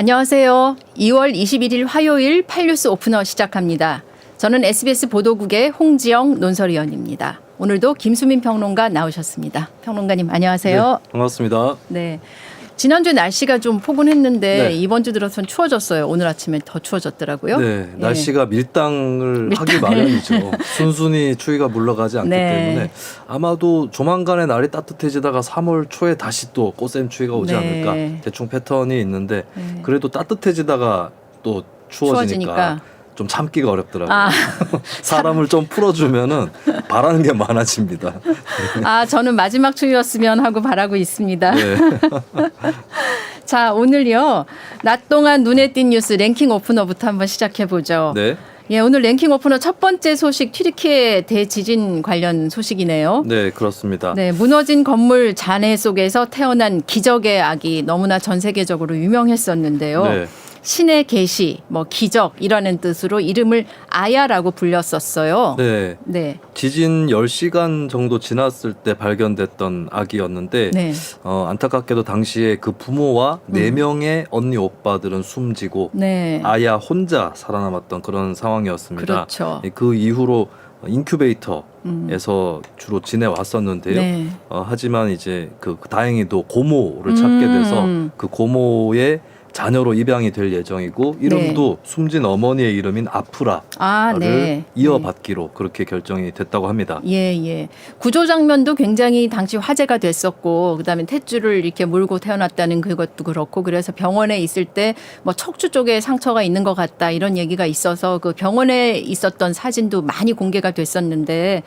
안녕하세요. 2월 21일 화요일 8뉴스 오프너 시작합니다. 저는 SBS 보도국의 홍지영 논설위원입니다. 오늘도 김수민 평론가 나오셨습니다. 평론가님 안녕하세요. 네, 반갑습니다. 네. 지난주 날씨가 좀 포근했는데 네. 이번 주 들어서는 추워졌어요. 오늘 아침에 더 추워졌더라고요. 네, 날씨가 밀당을 하기 마련이죠. 순순히 추위가 물러가지 않기 네. 때문에 아마도 조만간에 날이 따뜻해지다가 3월 초에 다시 또 꽃샘 추위가 오지 네. 않을까 대충 패턴이 있는데 네. 그래도 따뜻해지다가 또 추워지니까 좀 참기가 어렵더라고요. 사람을 좀 풀어주면은 바라는 게 많아집니다. 저는 마지막 추위였으면 하고 바라고 있습니다. 네. 자, 오늘요. 낮 동안 눈에 띈 뉴스 랭킹 오프너부터 한번 시작해 보죠. 네. 예, 오늘 랭킹 오프너 첫 번째 소식 튀르키예 대지진 관련 소식이네요. 네, 그렇습니다. 네, 무너진 건물 잔해 속에서 태어난 기적의 아기 너무나 전 세계적으로 유명했었는데요. 네. 신의 계시, 기적이라는 뜻으로 이름을 아야라고 불렸었어요. 네. 네. 지진 10시간 정도 지났을 때 발견됐던 아기였는데 네. 안타깝게도 당시에 그 부모와 4명의 언니 오빠들은 숨지고 네. 아야 혼자 살아남았던 그런 상황이었습니다. 그렇죠. 그 이후로 인큐베이터에서 주로 지내왔었는데요. 네. 하지만 이제 다행히도 고모를 찾게 돼서 그 고모의 자녀로 입양이 될 예정이고 이름도 숨진 어머니의 이름인 아프라를 네. 이어받기로 그렇게 결정이 됐다고 합니다. 예. 구조 장면도 굉장히 당시 화제가 됐었고 그다음에 탯줄을 이렇게 물고 태어났다는 그것도 그렇고 그래서 병원에 있을 때 척추 쪽에 상처가 있는 것 같다 이런 얘기가 있어서 그 병원에 있었던 사진도 많이 공개가 됐었는데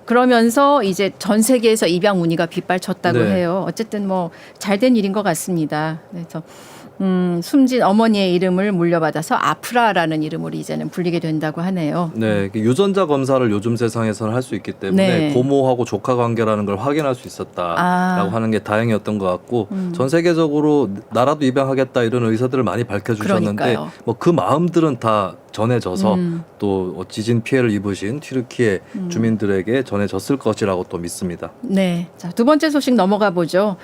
그러면서 이제 전 세계에서 입양 문의가 빗발쳤다고 네. 해요. 어쨌든 잘된 일인 것 같습니다. 그래서 숨진 어머니의 이름을 물려받아서 아프라라는 이름으로 이제는 불리게 된다고 하네요. 네, 유전자 검사를 요즘 세상에서는 할 수 있기 때문에 네. 고모하고 조카 관계라는 걸 확인할 수 있었다라고 하는 게 다행이었던 것 같고 전 세계적으로 나라도 입양하겠다 이런 의사들을 많이 밝혀주셨는데 그러니까요. 그 마음들은 다 전해져서 또 지진 피해를 입으신 튀르키예 주민들에게 전해졌을 것이라고 또 믿습니다. 네. 자, 두 번째 소식 넘어가 보죠.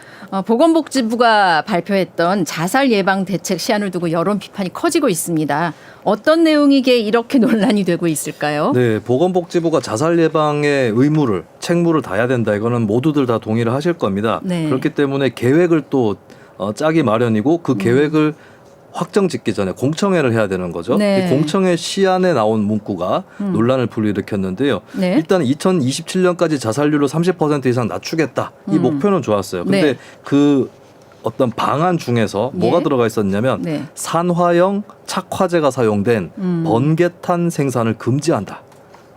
보건복지부가 발표했던 자살 예방 대책 시안을 두고 여론 비판이 커지고 있습니다. 어떤 내용이기에 이렇게 논란이 되고 있을까요? 네, 보건복지부가 자살 예방의 의무를 책무를 다해야 된다. 이거는 모두들 다 동의를 하실 겁니다. 네. 그렇기 때문에 계획을 또 짜기 마련이고 그 계획을 확정 짓기 전에 공청회를 해야 되는 거죠. 네. 이 공청회 시안에 나온 문구가 논란을 불러일으켰는데요. 네. 일단 2027년까지 자살률을 30% 이상 낮추겠다. 이 목표는 좋았어요. 근데 네. 그 어떤 방안 중에서 뭐가 예. 들어가 있었냐면 네. 산화형 착화제가 사용된 번개탄 생산을 금지한다.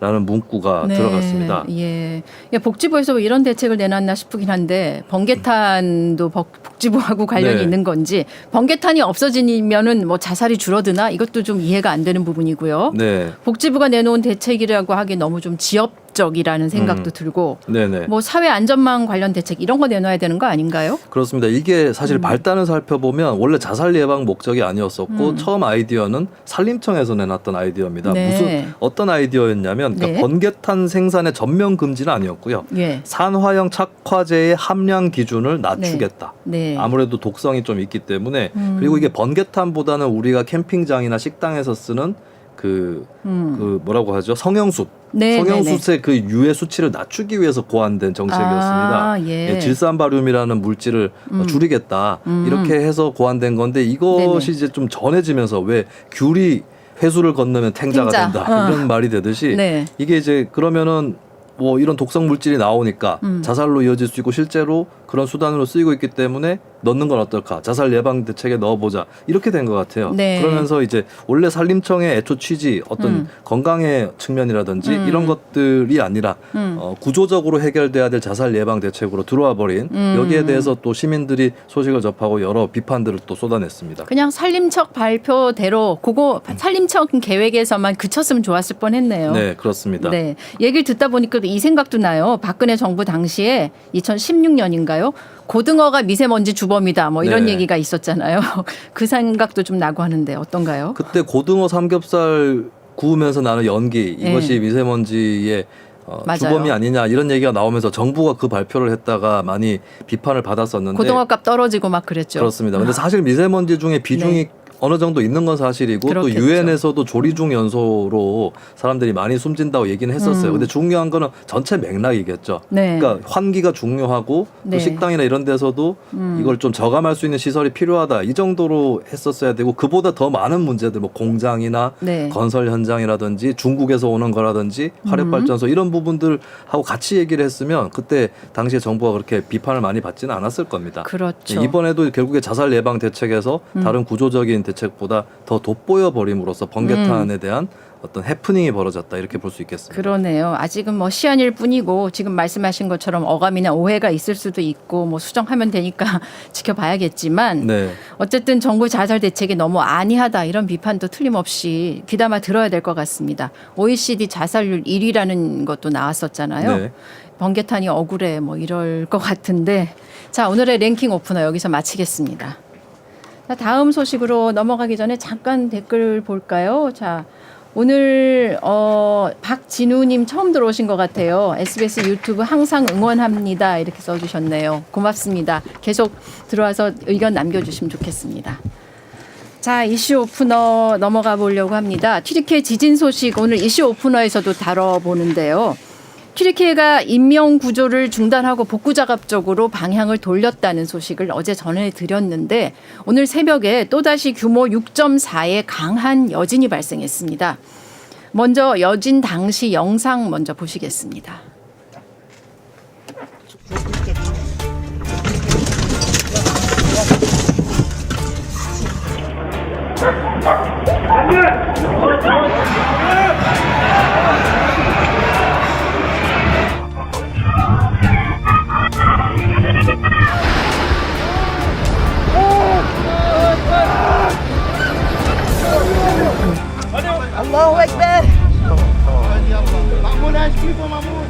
라는 문구가 들어갔습니다. 예. 복지부에서 왜 이런 대책을 내놨나 싶긴 한데 번개탄도 복지부하고 관련이 네. 있는 건지 번개탄이 없어지면은 자살이 줄어드나 이것도 좀 이해가 안 되는 부분이고요. 네. 복지부가 내놓은 대책이라고 하기 너무 좀 지엽적이라는 생각도 들고 네네. 사회 안전망 관련 대책 이런 거 내놔야 되는 거 아닌가요? 그렇습니다. 이게 사실 발단을 살펴보면 원래 자살 예방 목적이 아니었었고 처음 아이디어는 산림청에서 내놨던 아이디어입니다. 네. 어떤 아이디어였냐면 네. 번개탄 생산의 전면 금지는 아니었고요. 예. 산화형 착화제의 함량 기준을 낮추겠다. 네. 아무래도 독성이 좀 있기 때문에 그리고 이게 번개탄보다는 우리가 캠핑장이나 식당에서 쓰는 그 뭐라고 하죠? 성형숯. 네, 성형숯의 그 유해 수치를 낮추기 위해서 고안된 정책이었습니다. 예. 질산바륨이라는 물질을 줄이겠다. 이렇게 해서 고안된 건데 이것이 이제 좀 전해지면서 왜 귤이 회수를 건너면 탱자가 된다. 이런 말이 되듯이 네. 이게 이제 그러면은 이런 독성 물질이 나오니까 자살로 이어질 수 있고 실제로 그런 수단으로 쓰이고 있기 때문에 넣는 건 어떨까? 자살 예방 대책에 넣어보자. 이렇게 된 것 같아요. 네. 그러면서 이제 원래 산림청의 애초 취지 어떤 건강의 측면이라든지 이런 것들이 아니라 구조적으로 해결돼야 될 자살 예방 대책으로 들어와 버린 여기에 대해서 또 시민들이 소식을 접하고 여러 비판들을 또 쏟아냈습니다. 그냥 산림청 발표대로 그거 산림청 계획에서만 그쳤으면 좋았을 뻔했네요. 네, 그렇습니다. 네, 얘기를 듣다 보니까 이 생각도 나요. 박근혜 정부 당시에 2016년인가요? 고등어가 미세먼지 주범이다. 이런 네. 얘기가 있었잖아요. 그 생각도 좀 나고 하는데 어떤가요? 그때 고등어 삼겹살 구우면서 나는 연기 이것이 미세먼지의 맞아요. 주범이 아니냐 이런 얘기가 나오면서 정부가 그 발표를 했다가 많이 비판을 받았었는데 고등어값 떨어지고 막 그랬죠. 그렇습니다. 근데 사실 미세먼지 중에 비중이 어느 정도 있는 건 사실이고 그렇겠죠. 또 유엔에서도 조리중 연소로 사람들이 많이 숨진다고 얘기는 했었어요. 근데 중요한 거는 전체 맥락이겠죠. 네. 그러니까 환기가 중요하고 네. 또 식당이나 이런 데서도 이걸 좀 저감할 수 있는 시설이 필요하다. 이 정도로 했었어야 되고 그보다 더 많은 문제들 뭐 공장이나 네. 건설 현장이라든지 중국에서 오는 거라든지 화력발전소 이런 부분들하고 같이 얘기를 했으면 그때 당시에 정부가 그렇게 비판을 많이 받지는 않았을 겁니다. 그렇죠. 이번에도 결국에 자살 예방 대책에서 다른 구조적인 대책보다 더 돋보여 버림으로써 번개탄에 대한 어떤 해프닝이 벌어졌다 이렇게 볼 수 있겠습니다. 그러네요. 아직은 뭐 시한일 뿐이고 지금 말씀하신 것처럼 어감이나 오해가 있을 수도 있고 뭐 수정하면 되니까 지켜봐야겠지만 네. 어쨌든 정부 자살 대책이 너무 안이하다 이런 비판도 틀림없이 귀담아 들어야 될 것 같습니다. OECD 자살률 1위라는 것도 나왔었잖아요. 네. 번개탄이 억울해 뭐 이럴 것 같은데 자 오늘의 랭킹 오프너 여기서 마치겠습니다. 자, 다음 소식으로 넘어가기 전에 잠깐 댓글 볼까요? 자, 오늘 박진우님 처음 들어오신 것 같아요. SBS 유튜브 항상 응원합니다. 이렇게 써주셨네요. 고맙습니다. 계속 들어와서 의견 남겨주시면 좋겠습니다. 자, 이슈 오프너 넘어가 보려고 합니다. 튀르키예 지진 소식 오늘 이슈 오프너에서도 다뤄보는데요. 튀르키예가 인명 구조를 중단하고 복구 작업 쪽으로 방향을 돌렸다는 소식을 어제 전해드렸는데 오늘 새벽에 또다시 규모 6.4의 강한 여진이 발생했습니다. 먼저 여진 당시 영상 먼저 보시겠습니다. Allahu Akbar. Mahmoud has people, Mahmoud.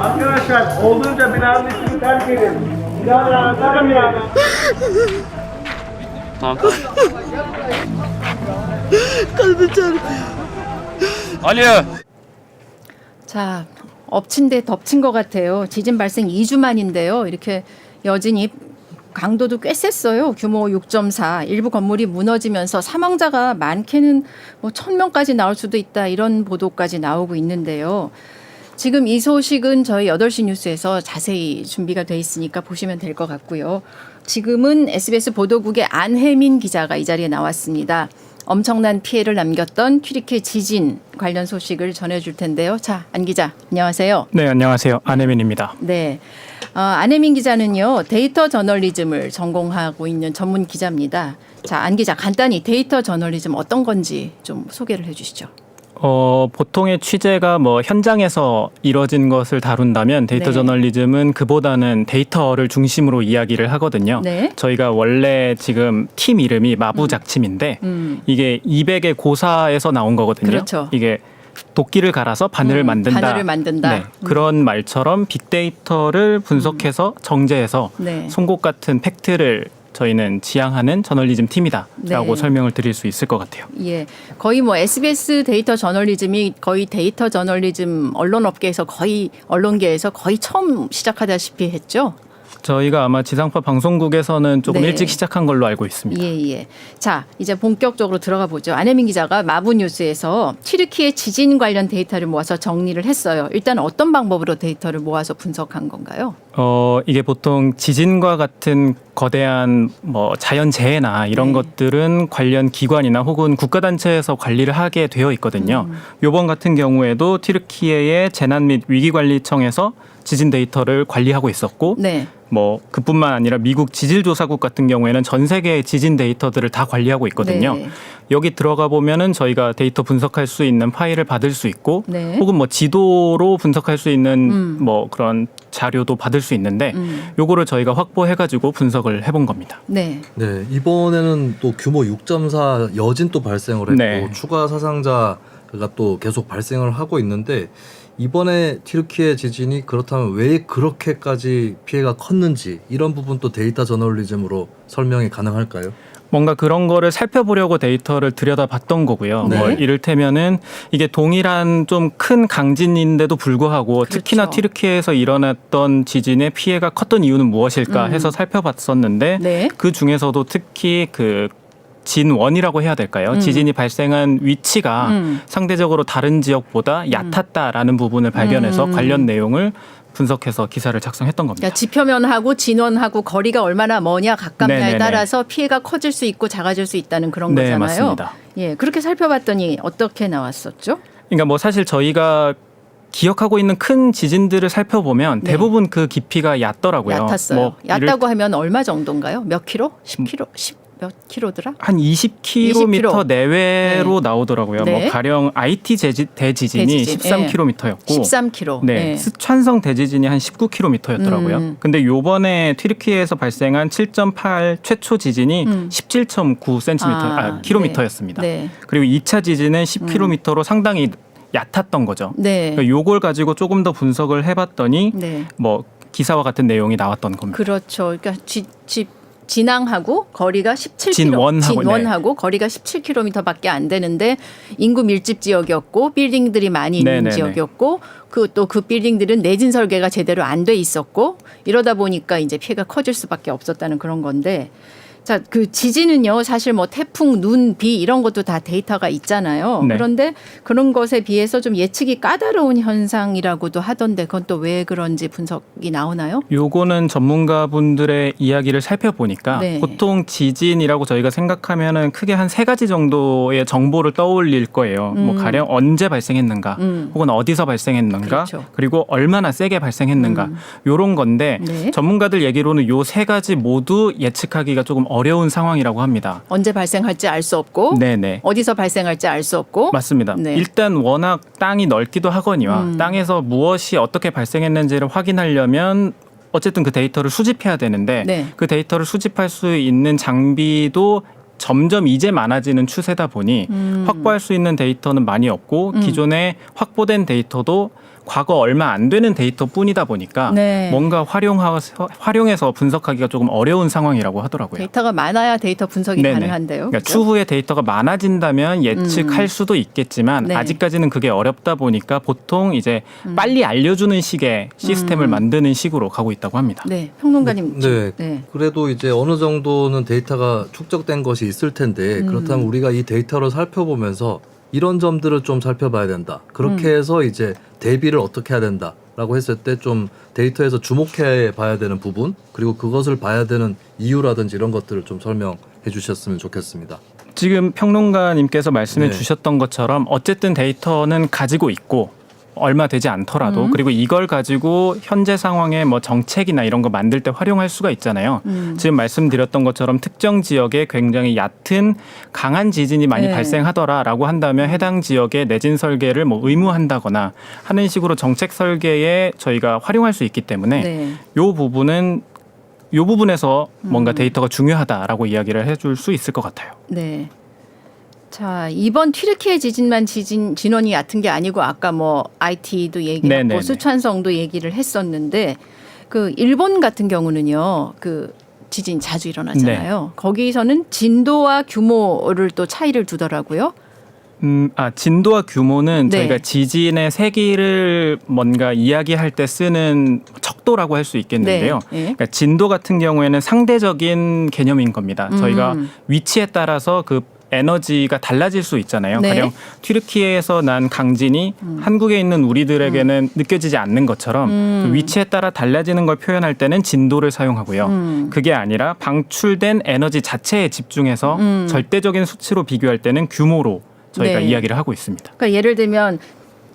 Arkadaşlar olduğunca binanın içini terk edin. Binanın 아니야. 자, 엎친 데 덮친 것 같아요. 지진 발생 2주 만인데요. 이렇게 여진이 강도도 꽤 셌어요. 규모 6.4. 일부 건물이 무너지면서 사망자가 많게는 뭐 1,000명까지 나올 수도 있다. 이런 보도까지 나오고 있는데요. 지금 이 소식은 저희 8시 뉴스에서 자세히 준비가 돼 있으니까 보시면 될 것 같고요. 지금은 SBS 보도국의 안혜민 기자가 이 자리에 나왔습니다. 엄청난 피해를 남겼던 튀르키예 지진 관련 소식을 전해줄 텐데요. 자, 안 기자, 안녕하세요. 네, 안녕하세요. 안혜민입니다. 네. 안혜민 기자는요, 데이터 저널리즘을 전공하고 있는 전문 기자입니다. 자, 안 기자, 간단히 데이터 저널리즘 어떤 건지 좀 소개를 해 주시죠. 보통의 취재가 뭐 현장에서 이뤄진 것을 다룬다면 데이터 네. 저널리즘은 그보다는 데이터를 중심으로 이야기를 하거든요. 네. 저희가 원래 지금 팀 이름이 마부작침인데 이게 200의 고사에서 나온 거거든요. 그렇죠. 이게 도끼를 갈아서 바늘을 만든다. 바늘을 만든다. 네, 그런 말처럼 빅데이터를 분석해서 정제해서 네. 송곳 같은 팩트를 저희는 지향하는 저널리즘 팀이다라고 네. 설명을 드릴 수 있을 것 같아요. 예. 거의 뭐 SBS 데이터 저널리즘이 거의 데이터 저널리즘 언론업계에서 거의 언론계에서 거의 처음 시작하다시피 했죠. 저희가 아마 지상파 방송국에서는 조금 네. 일찍 시작한 걸로 알고 있습니다. 예, 예. 자, 이제 본격적으로 들어가 보죠. 안혜민 기자가 마부뉴스에서 튀르키예 지진 관련 데이터를 모아서 정리를 했어요. 일단 어떤 방법으로 데이터를 모아서 분석한 건가요? 이게 보통 지진과 같은 거대한 뭐 자연재해나 이런 네. 것들은 관련 기관이나 혹은 국가단체에서 관리를 하게 되어 있거든요. 요번 같은 경우에도 튀르키예의 재난 및 위기관리청에서 지진 데이터를 관리하고 있었고 네. 뭐 그뿐만 아니라 미국 지질조사국 같은 경우에는 전 세계의 지진 데이터들을 다 관리하고 있거든요. 네. 여기 들어가 보면은 저희가 데이터 분석할 수 있는 파일을 받을 수 있고 네. 혹은 뭐 지도로 분석할 수 있는 뭐 그런 자료도 받을 수 있는데 요거를 저희가 확보해가지고 분석을 해본 겁니다. 네. 네, 이번에는 또 규모 6.4 여진 또 발생을 했고 네. 추가 사상자가 또 계속 발생을 하고 있는데 이번에 튀르키예 지진이 그렇다면 왜 그렇게까지 피해가 컸는지 이런 부분 또 데이터 저널리즘으로 설명이 가능할까요? 뭔가 그런 거를 살펴보려고 데이터를 들여다봤던 거고요. 네. 뭐 이를테면은 이게 동일한 좀 큰 강진인데도 불구하고 그렇죠. 특히나 튀르키예에서 일어났던 지진의 피해가 컸던 이유는 무엇일까 해서 살펴봤었는데 네. 그 중에서도 특히 그 진원이라고 해야 될까요? 지진이 발생한 위치가 상대적으로 다른 지역보다 얕았다라는 부분을 발견해서 관련 내용을 분석해서 기사를 작성했던 겁니다. 그러니까 지표면하고 진원하고 거리가 얼마나 머냐 가깝냐에 네네네. 따라서 피해가 커질 수 있고 작아질 수 있다는 그런 네, 거잖아요. 맞습니다. 예, 그렇게 살펴봤더니 어떻게 나왔었죠? 그러니까 뭐 사실 저희가 기억하고 있는 큰 지진들을 살펴보면 네. 대부분 그 깊이가 얕더라고요. 얕았어요. 뭐 얕다고 하면 얼마 정도인가요? 몇 킬로? 10킬로? 10 몇 킬로더라? 한 20km 20km. 내외로 나오더라고요. 네. 뭐 가령 IT 대지진이 대지진. 13km였고 13킬로. 네, 스촨성 대지진이 한 19km였더라고요. 근데 요번에 튀르키예에서 발생한 7.8 최초 지진이 17.9cm 킬로미터였습니다. 네. 그리고 2차 지진은 10km로 상당히 얕았던 거죠. 네. 그러니까 요걸 가지고 조금 더 분석을 해봤더니 네. 뭐 기사와 같은 내용이 나왔던 겁니다. 그렇죠. 그러니까 진항하고 거리가 17km, 진원하고 거리가 17km밖에 안 되는데 인구 밀집 지역이었고 빌딩들이 많이 있는 네네네. 지역이었고 그 빌딩들은 내진 설계가 제대로 안 돼 있었고 이러다 보니까 이제 피해가 커질 수밖에 없었다는 그런 건데. 자, 그 지진은요, 사실 뭐 태풍, 눈, 비 이런 것도 다 데이터가 있잖아요. 네. 그런데 그런 것에 비해서 좀 예측이 까다로운 현상이라고도 하던데 그건 또 왜 그런지 분석이 나오나요? 요거는 전문가분들의 이야기를 살펴보니까 네. 보통 지진이라고 저희가 생각하면은 크게 한 3가지 정도의 정보를 떠올릴 거예요. 뭐 가령 언제 발생했는가, 혹은 어디서 발생했는가, 그렇죠. 그리고 얼마나 세게 발생했는가, 요런 건데 네. 전문가들 얘기로는 요 3가지 모두 예측하기가 조금 어려운 상황이라고 합니다. 언제 발생할지 알 수 없고 네네. 어디서 발생할지 알 수 없고 맞습니다. 네. 일단 워낙 땅이 넓기도 하거니와 땅에서 무엇이 어떻게 발생했는지를 확인하려면 어쨌든 그 데이터를 수집해야 되는데 네. 그 데이터를 수집할 수 있는 장비도 점점 이제 많아지는 추세다 보니 확보할 수 있는 데이터는 많이 없고 기존에 확보된 데이터도 과거 얼마 안 되는 데이터뿐이다 보니까 네. 뭔가 활용해서 분석하기가 조금 어려운 상황이라고 하더라고요. 데이터가 많아야 데이터 분석이 네네. 가능한데요. 그러니까 그죠? 추후에 데이터가 많아진다면 예측할 수도 있겠지만 네. 아직까지는 그게 어렵다 보니까 보통 이제 빨리 알려주는 식의 시스템을 만드는 식으로 가고 있다고 합니다. 네, 평론가님. 네. 네. 그래도 이제 어느 정도는 데이터가 축적된 것이 있을 텐데 그렇다면 우리가 이 데이터를 살펴보면서 이런 점들을 좀 살펴봐야 된다. 그렇게 해서 이제 대비를 어떻게 해야 된다라고 했을 때 좀 데이터에서 주목해 봐야 되는 부분 그리고 그것을 봐야 되는 이유라든지 이런 것들을 좀 설명해 주셨으면 좋겠습니다. 지금 평론가님께서 말씀해 네. 주셨던 것처럼 어쨌든 데이터는 가지고 있고 얼마 되지 않더라도 그리고 이걸 가지고 현재 상황에 뭐 정책이나 이런 거 만들 때 활용할 수가 있잖아요. 지금 말씀드렸던 것처럼 특정 지역에 굉장히 얕은 강한 지진이 많이 네. 발생하더라라고 한다면 해당 지역의 내진 설계를 뭐 의무한다거나 하는 식으로 정책 설계에 저희가 활용할 수 있기 때문에 네. 요 부분에서 뭔가 데이터가 중요하다라고 이야기를 해줄 수 있을 것 같아요. 네. 자, 이번 튀르키예 지진만 진원이 얕은 게 아니고 아까 뭐 IT도 얘기했고 네네네. 수촨성도 얘기를 했었는데 그 일본 같은 경우는요. 그 지진 자주 일어나잖아요. 네. 거기서는 진도와 규모를 또 차이를 두더라고요. 진도와 규모는 네. 저희가 지진의 세기를 뭔가 이야기할 때 쓰는 척도라고 할 수 있겠는데요. 네. 네. 그러니까 진도 같은 경우에는 상대적인 개념인 겁니다. 저희가 위치에 따라서 그 에너지가 달라질 수 있잖아요. 네. 가령 튀르키예에서 난 강진이 한국에 있는 우리들에게는 느껴지지 않는 것처럼 그 위치에 따라 달라지는 걸 표현할 때는 진도를 사용하고요. 그게 아니라 방출된 에너지 자체에 집중해서 절대적인 수치로 비교할 때는 규모로 저희가 네. 이야기를 하고 있습니다. 그러니까 예를 들면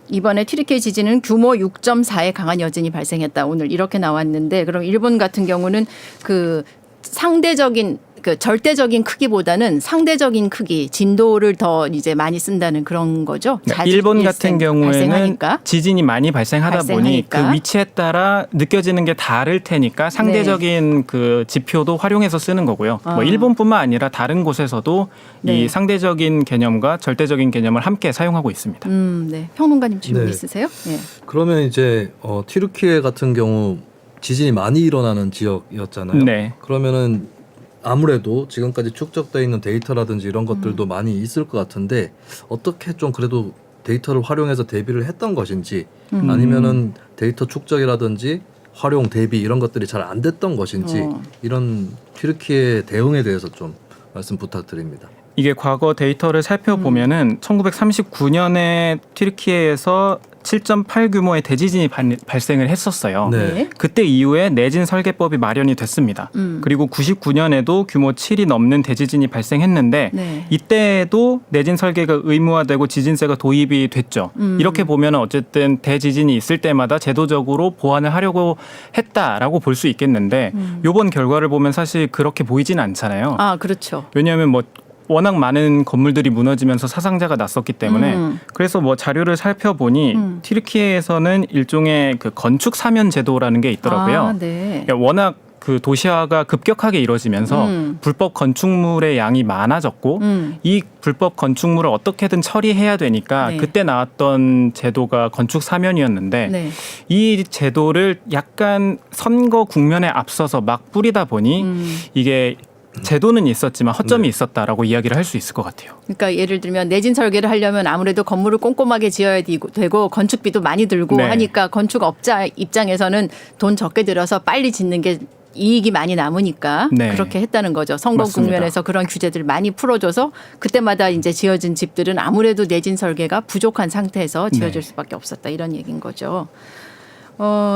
이번에 튀르키예 지진은 규모 6.4의 강한 여진이 발생했다. 오늘 이렇게 나왔는데 그럼 일본 같은 경우는 그 상대적인 그 절대적인 크기보다는 상대적인 크기 진도를 더 이제 많이 쓴다는 그런 거죠. 일본 같은 경우에는 발생하니까. 지진이 많이 발생하다 보니 발생하니까. 그 위치에 따라 느껴지는 게 다를 테니까 상대적인 그 지표도 활용해서 쓰는 거고요. 뭐 일본뿐만 아니라 다른 곳에서도 네. 이 상대적인 개념과 절대적인 개념을 함께 사용하고 있습니다. 네. 평론가님 질문 네. 있으세요? 네. 그러면 이제 튀르키예 같은 경우 지진이 많이 일어나는 지역이었잖아요. 네. 그러면은 아무래도 지금까지 축적돼 있는 데이터라든지 이런 것들도 많이 있을 것 같은데 어떻게 좀 그래도 데이터를 활용해서 대비를 했던 것인지 아니면은 데이터 축적이라든지 활용 대비 이런 것들이 잘 안 됐던 것인지 이런 튀르키예 대응에 대해서 좀 말씀 부탁드립니다. 이게 과거 데이터를 살펴보면은 1939년에 튀르키예에서 7.8 규모의 대지진이 발생을 했었어요. 네. 네. 그때 이후에 내진 설계법이 마련이 됐습니다. 그리고 99년에도 규모 7이 넘는 대지진이 발생했는데 네. 이때도 내진 설계가 의무화되고 지진세가 도입이 됐죠. 이렇게 보면 어쨌든 대지진이 있을 때마다 제도적으로 보완을 하려고 했다라고 볼 수 있겠는데 이번 결과를 보면 사실 그렇게 보이진 않잖아요. 아, 그렇죠. 왜냐하면 뭐 워낙 많은 건물들이 무너지면서 사상자가 났었기 때문에 그래서 뭐 자료를 살펴보니 튀르키예에서는 일종의 그 건축 사면 제도라는 게 있더라고요. 아, 네. 그러니까 워낙 그 도시화가 급격하게 이루어지면서 불법 건축물의 양이 많아졌고 이 불법 건축물을 어떻게든 처리해야 되니까 네. 그때 나왔던 제도가 건축 사면이었는데 네. 이 제도를 약간 선거 국면에 앞서서 막 뿌리다 보니 이게 제도는 있었지만 허점이 네. 있었다라고 이야기를 할 수 있을 것 같아요. 그러니까 예를 들면 내진 설계를 하려면 아무래도 건물을 꼼꼼하게 지어야 되고 건축비도 많이 들고 네. 하니까 건축업자 입장에서는 돈 적게 들여서 빨리 짓는 게 이익이 많이 남으니까 네. 그렇게 했다는 거죠. 선거 맞습니다. 국면에서 그런 규제들을 많이 풀어줘서 그때마다 이제 지어진 집들은 아무래도 내진 설계가 부족한 상태에서 지어질 네. 수밖에 없었다 이런 얘기인 거죠.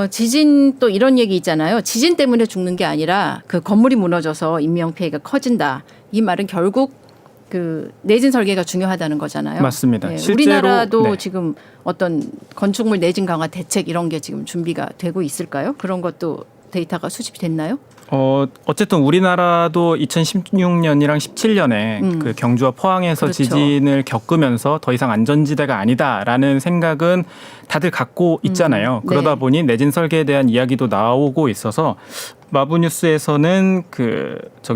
지진 또 이런 얘기 있잖아요. 지진 때문에 죽는 게 아니라 그 건물이 무너져서 인명 피해가 커진다. 이 말은 결국 그 내진 설계가 중요하다는 거잖아요. 맞습니다. 네, 실제로 우리나라도 네. 지금 어떤 건축물 내진 강화 대책 이런 게 지금 준비가 되고 있을까요? 그런 것도 데이터가 수집이 됐나요? 어쨌든 우리나라도 2016년이랑 17년에 그 경주와 포항에서 그렇죠. 지진을 겪으면서 더 이상 안전지대가 아니다라는 생각은 다들 갖고 있잖아요. 그러다 네. 보니 내진 설계에 대한 이야기도 나오고 있어서 마부뉴스에서는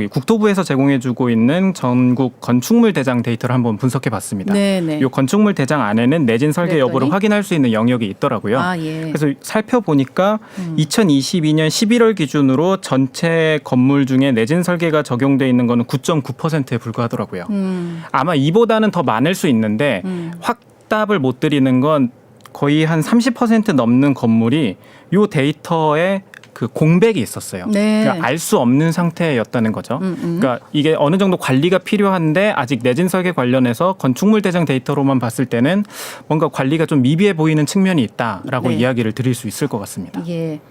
국토부에서 제공해주고 있는 전국 건축물 대장 데이터를 한번 분석해봤습니다. 네네. 이 건축물 대장 안에는 내진 설계 여부를 그랬더니? 확인할 수 있는 영역이 있더라고요. 아, 예. 그래서 살펴보니까 2022년 11월 기준으로 전체 건물 중에 내진 설계가 적용돼 있는 거는 9.9%에 불과하더라고요. 아마 이보다는 더 많을 수 있는데 확답을 못 드리는 건 거의 한 30% 넘는 건물이 이 데이터에 그 공백이 있었어요. 네. 그러니까 알 수 없는 상태였다는 거죠. 그러니까 이게 어느 정도 관리가 필요한데 아직 내진 설계 관련해서 건축물 대장 데이터로만 봤을 때는 뭔가 관리가 좀 미비해 보이는 측면이 있다라고 네. 이야기를 드릴 수 있을 것 같습니다. 예.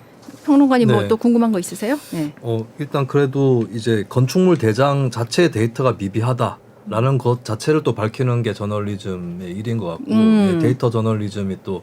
평론가님 뭐 네. 또 궁금한 거 있으세요? 네. 일단 그래도 이제 건축물 대장 자체의 데이터가 미비하다라는 것 자체를 또 밝히는 게 저널리즘의 일인 것 같고 예, 데이터 저널리즘이 또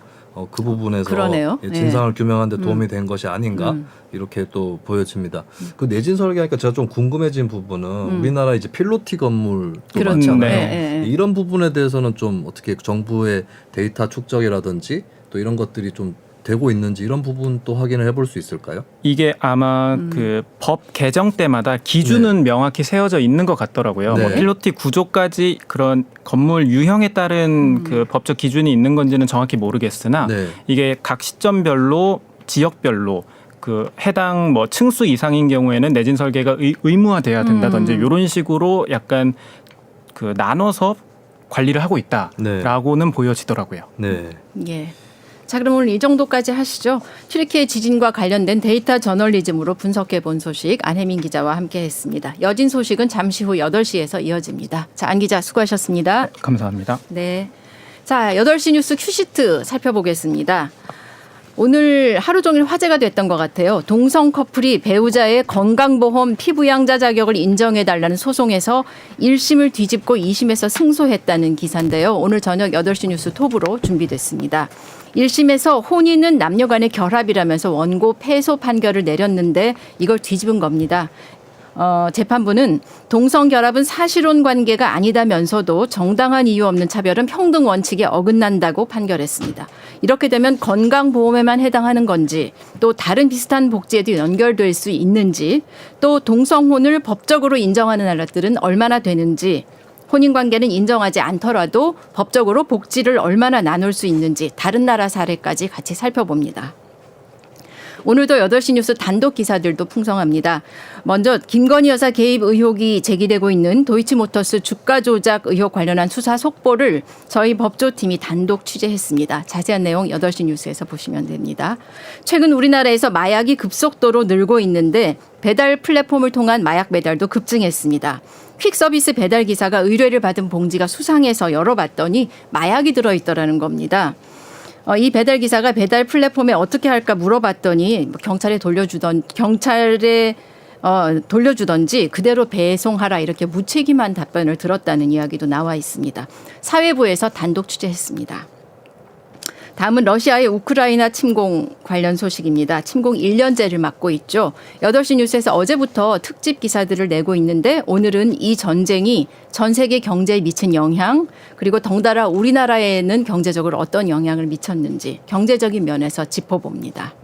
그 부분에서 그러네요. 예, 진상을 규명하는 데 도움이 된 것이 아닌가 음. 이렇게 또 보여집니다. 그 내진 설계하니까 제가 좀 궁금해진 부분은 우리나라 이제 필로티 건물도 그렇죠. 많잖아요. 네. 이런 부분에 대해서는 좀 어떻게 정부의 데이터 축적이라든지 또 이런 것들이 좀 되고 있는지 이런 부분 또 확인을 해볼 수 있을까요? 이게 아마 그 법 개정 때마다 기준은 명확히 세워져 있는 것 같더라고요. 네. 뭐 필로티 구조까지 그런 건물 유형에 따른 그 법적 기준이 있는 건지는 정확히 모르겠으나 네. 이게 각 시점별로 지역별로 그 해당 뭐 층수 이상인 경우에는 내진 설계가 의무화돼야 된다든지 이런 식으로 약간 그 나눠서 관리를 하고 있다라고는 보여지더라고요. 네. 예. 자, 그럼 오늘 이 정도까지 하시죠. 튀르키예 지진과 관련된 데이터 저널리즘으로 분석해 본 소식 안혜민 기자와 함께했습니다. 여진 소식은 잠시 후 8시에서 이어집니다. 자, 안 기자 수고하셨습니다. 감사합니다. 네. 자, 8시 뉴스 큐시트 살펴보겠습니다. 오늘 하루 종일 화제가 됐던 것 같아요. 동성 커플이 배우자의 건강보험 피부양자 자격을 인정해달라는 소송에서 1심을 뒤집고 2심에서 승소했다는 기사인데요. 오늘 저녁 8시 뉴스 톱으로 준비됐습니다. 1심에서 혼인은 남녀 간의 결합이라면서 원고 패소 판결을 내렸는데 이걸 뒤집은 겁니다. 재판부는 동성 결합은 사실혼 관계가 아니다면서도 정당한 이유 없는 차별은 평등 원칙에 어긋난다고 판결했습니다. 이렇게 되면 건강보험에만 해당하는 건지 또 다른 비슷한 복지에도 연결될 수 있는지 또 동성혼을 법적으로 인정하는 나라들은 얼마나 되는지 혼인관계는 인정하지 않더라도 법적으로 복지를 얼마나 나눌 수 있는지 다른 나라 사례까지 같이 살펴봅니다. 오늘도 8시 뉴스 단독 기사들도 풍성합니다. 먼저 김건희 여사 개입 의혹이 제기되고 있는 도이치모터스 주가 조작 의혹 관련한 수사 속보를 저희 법조팀이 단독 취재했습니다. 자세한 내용 8시 뉴스에서 보시면 됩니다. 최근 우리나라에서 마약이 급속도로 늘고 있는데 배달 플랫폼을 통한 마약 배달도 급증했습니다. 퀵서비스 배달 기사가 의뢰를 받은 봉지가 수상해서 열어봤더니 마약이 들어있더라는 겁니다. 이 배달 기사가 배달 플랫폼에 어떻게 할까 물어봤더니 경찰에 돌려주던지 그대로 배송하라 이렇게 무책임한 답변을 들었다는 이야기도 나와 있습니다. 사회부에서 단독 취재했습니다. 다음은 러시아의 우크라이나 침공 관련 소식입니다. 침공 1년째를 맞고 있죠. 8시 뉴스에서 어제부터 특집 기사들을 내고 있는데 오늘은 이 전쟁이 전 세계 경제에 미친 영향 그리고 덩달아 우리나라에는 경제적으로 어떤 영향을 미쳤는지 경제적인 면에서 짚어봅니다.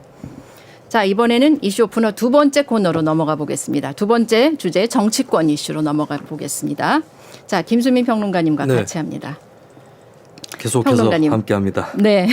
자, 이번에는 이슈 오프너 두 번째 코너로 넘어가 보겠습니다. 두 번째 주제 정치권 이슈로 넘어가 보겠습니다. 자, 김수민 평론가님과 같이 합니다. 계속해서 평론가님. 함께합니다. 네.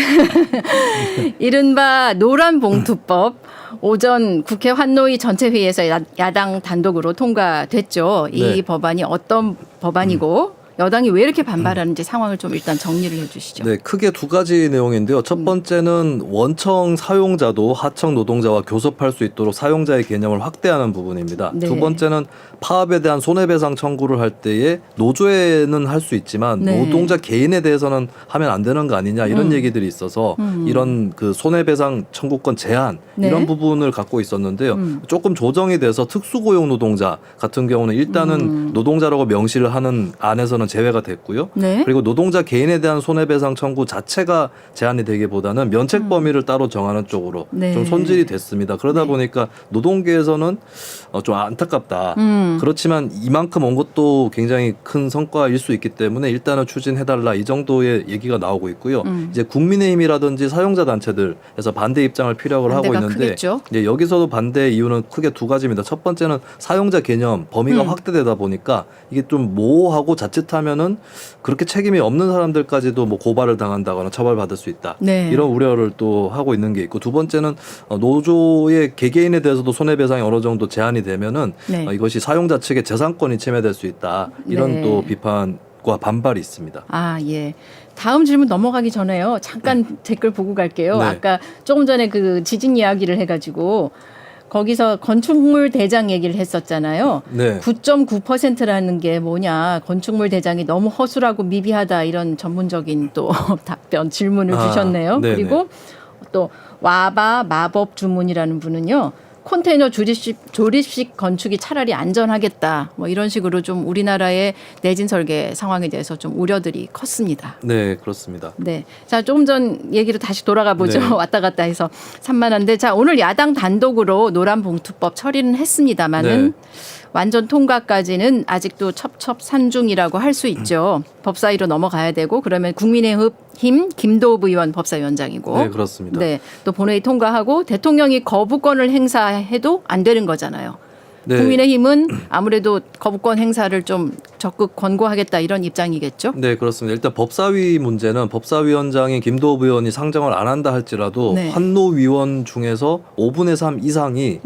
이른바 노란봉투법 오전 국회 환노위 전체 회의에서 야당 단독으로 통과됐죠. 이 네. 법안이 어떤 법안이고 여당이 왜 이렇게 반발하는지 상황을 좀 일단 정리를 해 주시죠. 네, 크게 두 가지 내용인데요. 첫 번째는 원청 사용자도 하청 노동자와 교섭할 수 있도록 사용자의 개념을 확대하는 부분입니다. 네. 두 번째는 파업에 대한 손해배상 청구를 할 때에 노조에는 할 수 있지만 네. 노동자 개인에 대해서는 하면 안 되는 거 아니냐 이런 얘기들이 있어서 이런 그 손해배상 청구권 제한 네. 이런 부분을 갖고 있었는데요. 조금 조정이 돼서 특수고용 노동자 같은 경우는 일단은 노동자라고 명시를 하는 안에서는 제외가 됐고요. 네. 그리고 노동자 개인에 대한 손해배상 청구 자체가 제한이 되기보다는 면책 범위를 따로 정하는 쪽으로 네. 좀 손질이 됐습니다. 그러다 보니까 노동계에서는 좀 안타깝다. 그렇지만 이만큼 온 것도 굉장히 큰 성과일 수 있기 때문에 일단은 추진해달라 이 정도의 얘기가 나오고 있고요. 이제 국민의힘이라든지 사용자 단체들에서 반대 입장을 피력을 하고 반대가 있는데 크겠죠. 이제 여기서도 반대 이유는 크게 두 가지입니다. 첫 번째는 사용자 개념 범위가 확대되다 보니까 이게 좀 모호하고 자칫하면은 그렇게 책임이 없는 사람들까지도 뭐 고발을 당한다거나 처벌받을 수 있다. 네. 이런 우려를 또 하고 있는 게 있고 두 번째는 노조의 개개인에 대해서도 손해배상이 어느 정도 제한이 되면은 네. 이것이 사용자 측의 재산권이 침해될 수 있다. 이런 네. 또 비판과 반발이 있습니다. 아, 예. 다음 질문 넘어가기 전에요. 잠깐 댓글 보고 갈게요. 네. 아까 조금 전에 그 지진 이야기를 해가지고 거기서 건축물 대장 얘기를 했었잖아요. 네. 9.9%라는 게 뭐냐. 건축물 대장이 너무 허술하고 미비하다 이런 전문적인 또 답변 질문을 주셨네요. 네네. 그리고 또 와바 마법 주문이라는 분은요. 컨테이너 조립식 건축이 차라리 안전하겠다. 뭐 이런 식으로 좀 우리나라의 내진 설계 상황에 대해서 좀 우려들이 컸습니다. 네, 그렇습니다. 네. 자, 조금 전 얘기로 다시 돌아가 보죠. 네. 왔다 갔다 해서 산만한데. 자, 오늘 야당 단독으로 노란봉투법 처리는 했습니다마는 네. 완전 통과까지는 아직도 첩첩산중이라고 할 수 있죠. 법사위로 넘어가야 되고 그러면 국민의힘 김도읍 의원 법사위원장이고. 네, 그렇습니다. 네. 또 본회의 통과하고 대통령이 거부권을 행사해도 안 되는 거잖아요. 네. 국민의힘은 아무래도 거부권 행사를 좀 적극 권고하겠다 이런 입장이겠죠. 네, 그렇습니다. 일단 법사위 문제는 법사위원장인 김도읍 의원이 상정을 안 한다 할지라도 네. 환노위원 중에서 5분의 3 이상이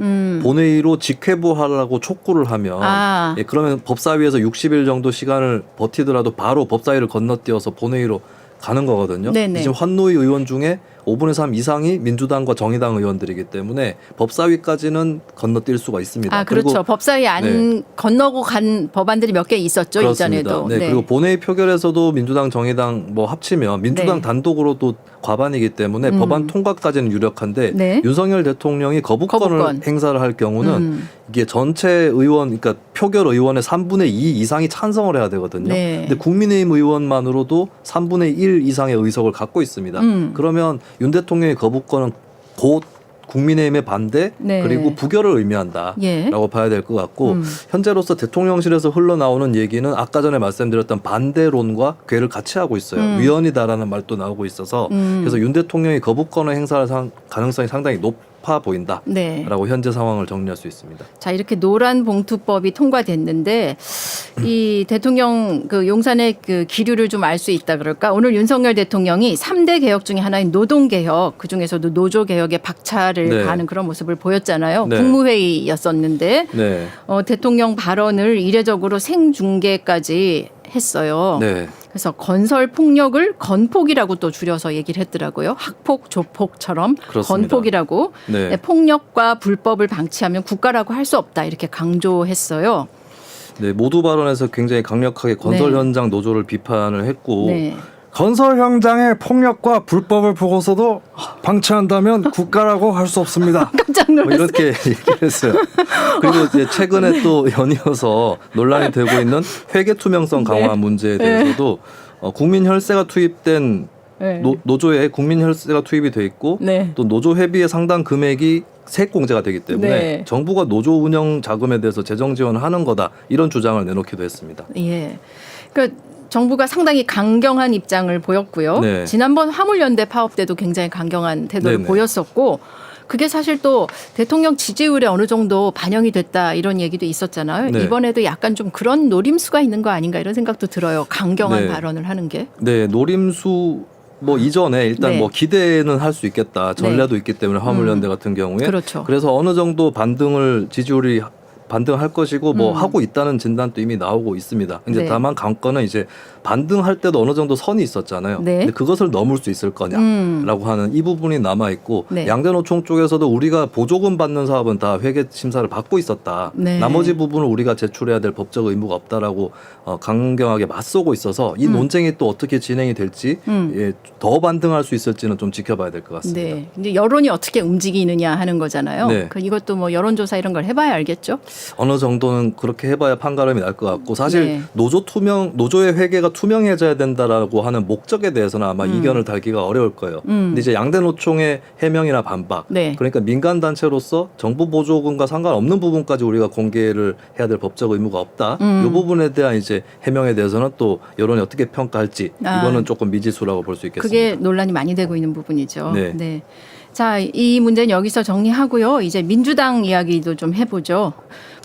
본회의로 직회부하라고 촉구를 하면 아. 예, 그러면 법사위에서 60일 정도 시간을 버티더라도 바로 법사위를 건너뛰어서 본회의로 가는 거거든요. 네네. 지금 환노위 의원 중에 5분의 3 이상이 민주당과 정의당 의원들이기 때문에 법사위까지는 건너뛸 수가 있습니다. 아, 그렇죠. 그리고 법사위 안 네. 건너고 간 법안들이 몇 개 있었죠. 그렇습니다. 이전에도. 네, 그리고 본회의 표결에서도 민주당, 정의당 뭐 합치면 민주당 네. 단독으로도 과반이기 때문에 법안 통과까지는 유력한데 네. 윤석열 대통령이 거부권을 거부권. 행사를 할 경우는 이게 전체 의원, 그러니까 표결 의원의 3분의 2 이상이 찬성을 해야 되거든요. 네. 근데 국민의힘 의원만으로도 3분의 1 이상의 의석을 갖고 있습니다. 그러면 윤 대통령의 거부권은 곧 국민의힘의 반대 네. 그리고 부결을 의미한다라고 예. 봐야 될 것 같고 현재로서 대통령실에서 흘러나오는 얘기는 아까 전에 말씀드렸던 반대론과 궤를 같이 하고 있어요. 위헌이다라는 말도 나오고 있어서 그래서 윤 대통령이 거부권을 행사할 가능성이 상당히 높아 보인다라고 네. 현재 상황을 정리할 수 있습니다. 자, 이렇게 노란 봉투법이 통과됐는데 이 대통령 그 용산의 그 기류를 좀 알 수 있다 그럴까? 오늘 윤석열 대통령이 3대 개혁 중에 하나인 노동개혁, 그중에서도 노조개혁에 박차를 네. 가는 그런 모습을 보였잖아요. 네. 국무회의였었는데 네. 대통령 발언을 이례적으로 생중계까지 했어요. 네. 그래서 건설 폭력을 건폭이라고 또 줄여서 얘기를 했더라고요. 학폭, 조폭처럼 그렇습니다. 건폭이라고. 네. 네, 폭력과 불법을 방치하면 국가라고 할 수 없다 이렇게 강조했어요. 네, 모두 발언에서 굉장히 강력하게 건설 네. 현장 노조를 비판을 했고 네. 건설 현장의 폭력과 불법을 보고서도 방치한다면 국가라고 할 수 없습니다. 깜짝 뭐 놀랐어요. 이렇게 얘기를 했어요. 그리고 이제 최근에 또 연이어서 논란이 되고 있는 회계 투명성 강화 문제에 대해서도 국민 혈세가 투입된 네. 노조에 국민 혈세가 투입이 돼 있고 네. 또 노조 회비의 상당 금액이 세액 공제가 되기 때문에 네. 정부가 노조 운영 자금에 대해서 재정 지원을 하는 거다 이런 주장을 내놓기도 했습니다. 예. 그러니까 정부가 상당히 강경한 입장을 보였고요. 네. 지난번 화물연대 파업 때도 굉장히 강경한 태도를 네네. 보였었고 그게 사실 또 대통령 지지율에 어느 정도 반영이 됐다 이런 얘기도 있었잖아요. 네. 이번에도 약간 좀 그런 노림수가 있는 거 아닌가 이런 생각도 들어요. 강경한 네. 발언을 하는 게. 네, 노림수 뭐 이전에 일단 네. 뭐 기대는 할 수 있겠다. 전례도 있기 때문에 화물연대 같은 경우에 그렇죠. 그래서 어느 정도 지지율이 반등할 것이고 뭐 하고 있다는 진단도 이미 나오고 있습니다. 이제 네. 다만 관건은 이제 반등할 때도 어느 정도 선이 있었잖아요. 네. 근데 그것을 넘을 수 있을 거냐라고 하는 이 부분이 남아 있고 네. 양대노총 쪽에서도 우리가 보조금 받는 사업은 다 회계 심사를 받고 있었다. 네. 나머지 부분을 우리가 제출해야 될 법적 의무가 없다라고 강경하게 맞서고 있어서 이 논쟁이 또 어떻게 진행이 될지 예, 더 반등할 수 있을지는 좀 지켜봐야 될 것 같습니다. 네. 이제 여론이 어떻게 움직이느냐 하는 거잖아요. 네. 그 이것도 뭐 여론조사 이런 걸 해봐야 알겠죠. 어느 정도는 그렇게 해봐야 판가름이 날 것 같고 사실 네. 노조의 회계가 투명해져야 된다라고 하는 목적에 대해서는 아마 이견을 달기가 어려울 거예요. 근데 이제 양대 노총의 해명이나 반박, 네. 그러니까 민간 단체로서 정부 보조금과 상관없는 부분까지 우리가 공개를 해야 될 법적 의무가 없다. 이 부분에 대한 이제 해명에 대해서는 또 여론이 어떻게 평가할지 이거는 조금 미지수라고 볼 수 있겠습니다. 그게 논란이 많이 되고 있는 부분이죠. 네. 자, 이 문제는 여기서 정리하고요. 이제 민주당 이야기도 좀 해보죠.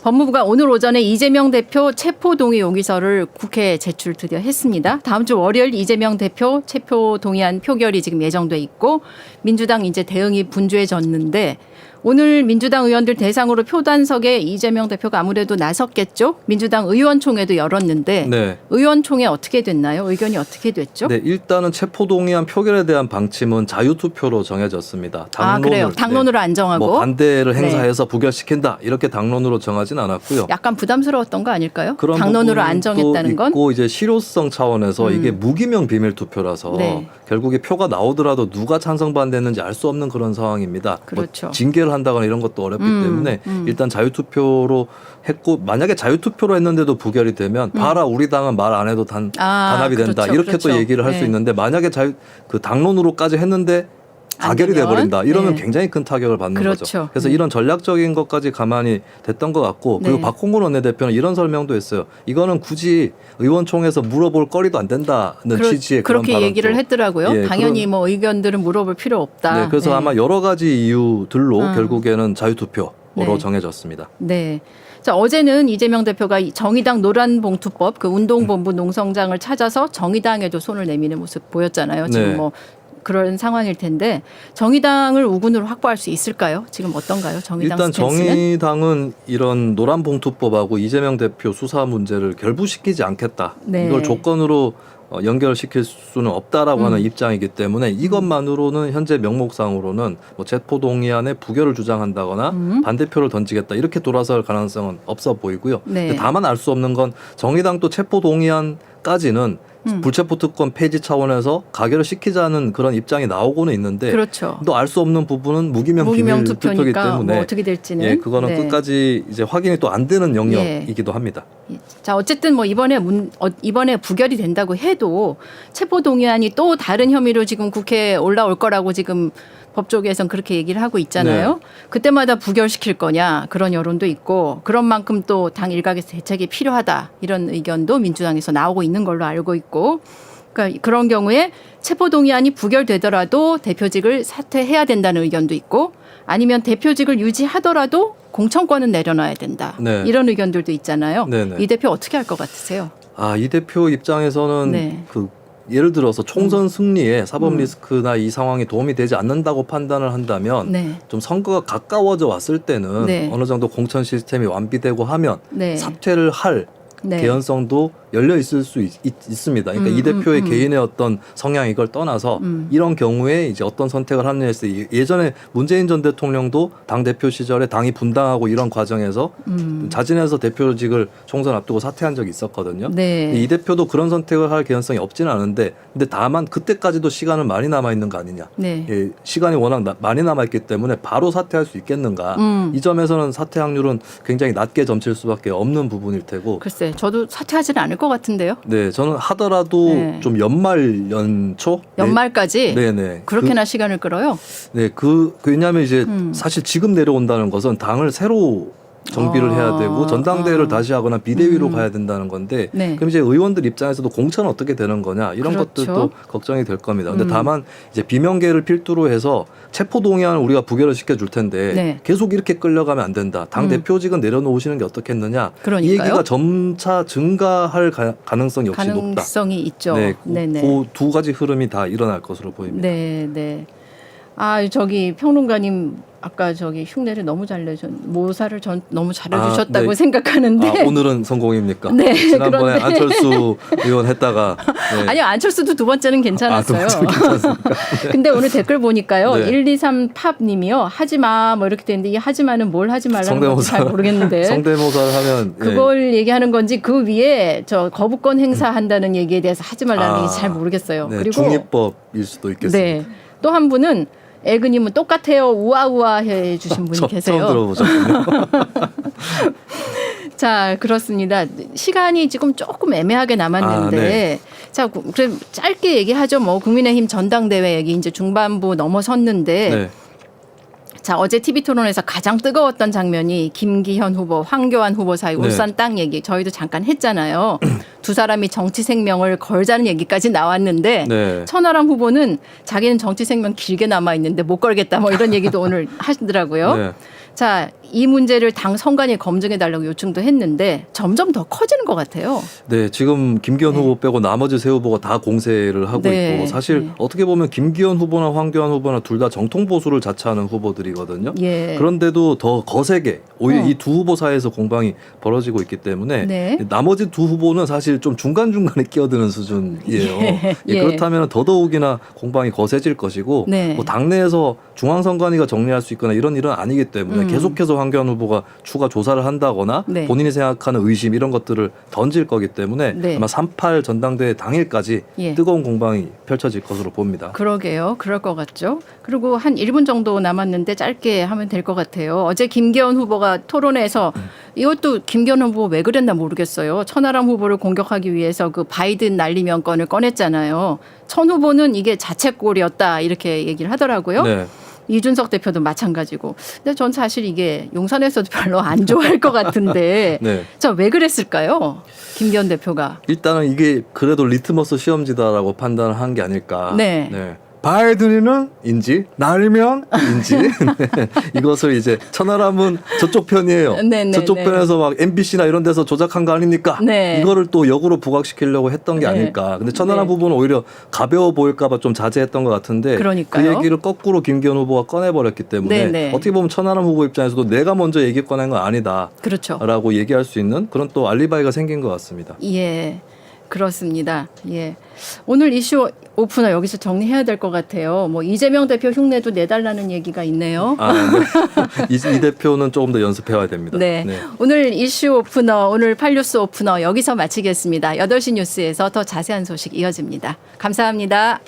법무부가 오늘 오전에 이재명 대표 체포동의 용의서를 국회에 제출 드디어 했습니다. 다음 주 월요일 이재명 대표 체포동의안 표결이 지금 예정돼 있고 민주당 이제 대응이 분주해졌는데 오늘 민주당 의원들 대상으로 표단석에 이재명 대표가 아무래도 나섰겠죠. 민주당 의원총회도 열었는데 네. 의원총회 어떻게 됐나요? 의견이 어떻게 됐죠? 네, 일단은 체포동의안 표결에 대한 방침은 자유투표로 정해졌습니다. 그래요. 당론으로 안 정하고. 뭐 반대를 행사해서 부결시킨다 이렇게 당론으로 정하진 않았고요. 약간 부담스러웠던 거 아닐까요? 그런 당론으로 안 부분도 정했다는 건. 있고 이제 실효성 차원에서 이게 무기명 비밀 투표라서 네. 결국에 표가 나오더라도 누가 찬성 반대했는지 알 수 없는 그런 상황입니다. 그렇죠. 뭐 징계를 한다거나 이런 것도 어렵기 때문에 일단 자유투표로 했고 만약에 자유투표로 했는데도 부결이 되면 봐라 우리 당은 말 안 해도 단합이 된다 그렇죠, 이렇게 그렇죠. 또 얘기를 할 수 네. 있는데 만약에 그 당론으로까지 했는데 안 가결이 되면? 돼버린다. 이러면 네. 굉장히 큰 타격을 받는 그렇죠. 거죠. 그래서 이런 전략적인 것까지 가만히 됐던 것 같고 그리고 네. 박홍근 원내대표는 이런 설명도 했어요. 이거는 굳이 의원총회에서 물어볼 거리도 안 된다는 취지의 그런 그렇게 발언도. 얘기를 했더라고요. 예, 당연히 뭐 의견들은 물어볼 필요 없다. 네, 그래서 네. 아마 여러 가지 이유들로 결국에는 자유투표로 네. 정해졌습니다. 네. 자, 어제는 이재명 대표가 정의당 노란봉투법 그 운동본부 농성장을 찾아서 정의당에도 손을 내미는 모습 보였잖아요. 지금 네. 뭐 그런 상황일 텐데 정의당을 우군으로 확보할 수 있을까요? 지금 어떤가요? 정의당 일단 스탠스는? 정의당은 이런 노란봉투법하고 이재명 대표 수사 문제를 결부시키지 않겠다. 네. 이걸 조건으로 연결시킬 수는 없다라고 하는 입장이기 때문에 이것만으로는 현재 명목상으로는 뭐 체포동의안의 부결을 주장한다거나 반대표를 던지겠다 이렇게 돌아설 가능성은 없어 보이고요. 네. 근데 다만 알 수 없는 건 정의당도 체포동의안까지는 불체포 특권 폐지 차원에서 가결을 시키자는 그런 입장이 나오고는 있는데 그렇죠. 또 알 수 없는 부분은 무기명 비밀 투표이기 투표니까 때문에 뭐 어떻게 될지는 예, 그거는 네. 끝까지 이제 확인이 또 안 되는 영역이기도 합니다. 자, 어쨌든 뭐 이번에 부결이 된다고 해도 체포동의안이 또 다른 혐의로 지금 국회에 올라올 거라고 지금 법조계에서는 그렇게 얘기를 하고 있잖아요. 네. 그때마다 부결시킬 거냐 그런 여론도 있고 그런 만큼 또 당 일각에서 대책이 필요하다 이런 의견도 민주당에서 나오고 있는 걸로 알고 있고 그러니까 그런 경우에 체포동의안이 부결되더라도 대표직을 사퇴해야 된다는 의견도 있고 아니면 대표직을 유지하더라도 공천권은 내려놔야 된다. 네. 이런 의견들도 있잖아요. 네네. 이 대표 어떻게 할 것 같으세요? 이 대표 입장에서는 네. 예를 들어서 총선 승리에 사법 리스크나 이 상황이 도움이 되지 않는다고 판단을 한다면 네. 좀 선거가 가까워져 왔을 때는 네. 어느 정도 공천 시스템이 완비되고 하면 네. 사퇴를 할 네. 개연성도 열려 있을 수 있습니다. 그러니까 이 대표의 개인의 어떤 성향 이걸 떠나서 이런 경우에 이제 어떤 선택을 하느냐에 있어 예전에 문재인 전 대통령도 당 대표 시절에 당이 분당하고 이런 과정에서 자진해서 대표직을 총선 앞두고 사퇴한 적이 있었거든요. 네. 이 대표도 그런 선택을 할 개연성이 없지는 않은데 근데 다만 그때까지도 시간은 많이 남아 있는 거 아니냐. 네. 예, 시간이 워낙 많이 남아 있기 때문에 바로 사퇴할 수 있겠는가. 이 점에서는 사퇴 확률은 굉장히 낮게 점칠 수밖에 없는 부분일 테고. 글쎄, 저도 사퇴하지는 않을 것 같은데요. 네, 저는 하더라도 네. 좀 연말 연초 연말까지 네네 그렇게나 시간을 끌어요. 왜냐하면 이제 사실 지금 내려온다는 것은 당을 새로 정비를 해야 되고 전당대회를 다시 하거나 비대위로 가야 된다는 건데 네. 그럼 이제 의원들 입장에서도 공천은 어떻게 되는 거냐 이런 그렇죠. 것들도 걱정이 될 겁니다. 근데 다만 이제 비명계를 필두로 해서 체포동의안을 우리가 부결을 시켜줄 텐데 네. 계속 이렇게 끌려가면 안 된다. 당 대표직은 내려놓으시는 게 어떻겠느냐. 그러니까요. 이 얘기가 점차 증가할 가능성이 역시 높다. 가능성이 있죠. 네, 네네. 그 두 가지 흐름이 다 일어날 것으로 보입니다. 네, 네. 저기 평론가님 아까 저기 흉내를 너무 잘 모사를 너무 잘해주셨다고 네. 생각하는데. 오늘은 성공입니까? 네, 지난번에 그런데. 안철수 의원 했다가 네. 아니요, 안철수도 두 번째는 괜찮았어요. 두 번째 괜찮습니까? 근데 오늘 댓글 보니까요. 네. 123팝님이요. 하지마 뭐 이렇게 되는데 이 하지마는 뭘 하지 말라는 건지 잘 모르겠는데. 성대모사를 하면 그걸 얘기하는 건지 그 위에 저 거부권 행사한다는 얘기에 대해서 하지 말라는 얘기 잘 모르겠어요. 네, 그리고 중립법일 수도 있겠습니다. 네. 또 한 분은 애그님은 똑같아요. 우아우아 해주신 분이 계세요. 처음 들어보셨군요. 자, 그렇습니다. 시간이 지금 조금 애매하게 남았는데, 네. 자, 그럼 짧게 얘기하죠. 뭐 국민의힘 전당대회 얘기 이제 중반부 넘어섰는데, 네. 자, 어제 TV 토론에서 가장 뜨거웠던 장면이 김기현 후보, 황교안 후보 사이 네. 울산 땅 얘기 저희도 잠깐 했잖아요. 두 사람이 정치 생명을 걸자는 얘기까지 나왔는데 네. 천하람 후보는 자기는 정치 생명 길게 남아 있는데 못 걸겠다 뭐 이런 얘기도 오늘 하시더라고요. 네. 자, 이 문제를 당 선관위 검증해 달라고 요청도 했는데 점점 더 커지는 것 같아요. 네, 지금 김기현 후보 빼고 나머지 세 후보가 다 공세를 하고 네. 있고 사실 네. 어떻게 보면 김기현 후보나 황교안 후보나 둘 다 정통 보수를 자처하는 후보들이거든요. 예. 그런데도 더 거세게 오히려 이 두 후보 사이에서 공방이 벌어지고 있기 때문에 네. 나머지 두 후보는 사실 좀 중간중간에 끼어드는 수준이에요. 예. 그렇다면 더더욱이나 공방이 거세질 것이고 네. 뭐 당내에서 중앙선관위가 정리할 수 있거나 이런 일은 아니기 때문에 계속해서 황교안 후보가 추가 조사를 한다거나 네. 본인이 생각하는 의심 이런 것들을 던질 거기 때문에 네. 아마 3.8 전당대회 당일까지 예. 뜨거운 공방이 펼쳐질 것으로 봅니다. 그러게요. 그럴 것 같죠. 그리고 한 1분 정도 남았는데 짧게 하면 될 것 같아요. 어제 김기현 후보가 토론에서 이것도 김기현 후보 왜 그랬나 모르겠어요. 천하람 후보를 공격하기 위해서 그 바이든 날리면 건을 꺼냈잖아요. 천 후보는 이게 자책골이었다 이렇게 얘기를 하더라고요. 네. 이준석 대표도 마찬가지고. 근데 전 사실 이게 용산에서도 별로 안 좋아할 것 같은데. 네. 자, 왜 그랬을까요? 김기현 대표가. 일단은 이게 그래도 리트머스 시험지다라고 판단을 한 게 아닐까. 네. 바이든이는 인지? 날이면 인지? 네. 이것을 이제 천하람은 저쪽 편이에요. 네, 네, 저쪽 네. 편에서 막 MBC나 이런 데서 조작한 거 아닙니까? 네. 이거를 또 역으로 부각시키려고 했던 게 네. 아닐까. 근데 천하람 네. 후보는 오히려 가벼워 보일까 봐 좀 자제했던 것 같은데 그러니까요. 그 얘기를 거꾸로 김기현 후보가 꺼내버렸기 때문에 네, 네. 어떻게 보면 천하람 후보 입장에서도 내가 먼저 얘기 꺼낸 건 아니다. 그렇죠. 라고 얘기할 수 있는 그런 또 알리바이가 생긴 것 같습니다. 예. 그렇습니다. 예. 오늘 이슈 오프너 여기서 정리해야 될 것 같아요. 뭐 이재명 대표 흉내도 내달라는 얘기가 있네요. 이 대표는 조금 더 연습해 와야 됩니다. 네. 오늘 이슈 오프너, 오늘 팔뉴스 오프너 여기서 마치겠습니다. 8시 뉴스에서 더 자세한 소식 이어집니다. 감사합니다.